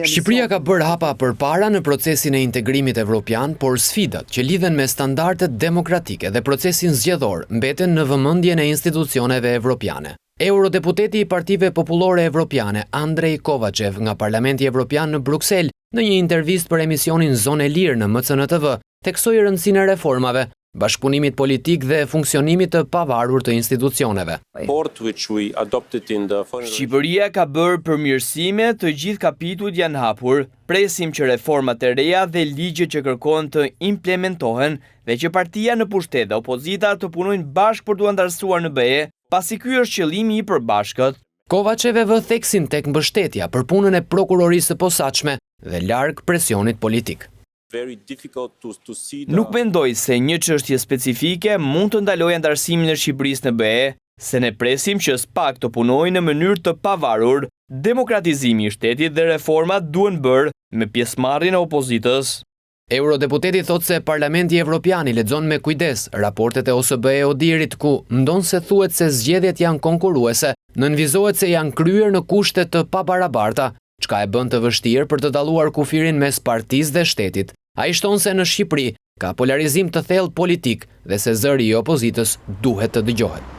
Shqipëria ka bërë hapa përpara në procesin e integrimit evropian, por sfidat që lidhen me standardet demokratike dhe procesin zgjedhor mbeten në vëmendjen e institucioneve evropiane. Eurodeputeti i Partive Popullore Evropiane, Andrej Kovačev nga Parlamenti Evropian në Bruksel, në një intervistë për emisionin Zonë e Lirë në MCN TV, theksoi rëndësinë e reformave, bashkëpunimit politik dhe funksionimit të pavarur të institucioneve. Shqipëria ka bërë përmirësime, të gjithë kapitujt janë hapur, presim që reformat e reja dhe ligjet që kërkojnë të implementohen dhe që partia në pushtet dhe opozita të punojnë bashkë për t'u antarësuar në BE, pasi ky është qëllimi i përbashkët. Kovačev e vë theksin tek mbështetja për punën e prokurorisë së posaçme dhe larg presionit politik. Nuk mendoj se një çështje specifike mund të ndalojë antarësimin e Shqipërisë në BE, se ne presim që SPAK të punojë në mënyrë të pavarur, demokratizimi i shtetit dhe reformat duhen bërë me pjesëmarrjen e opozitës. Eurodeputeti thot se Parlamenti Evropian i lexon me kujdes raportet e OSBE Odirit ku ndonse thuhet se zgjedhjet janë konkurruese, nënvizohet se janë kryer në kushte të pabarabarta, çka e bën të vështirë për të dalluar kufirin mes partisë dhe shtetit. Ai shton se në Shqipëri ka polarizim të thellë politik dhe se zëri i opozitës duhet të dëgjohet.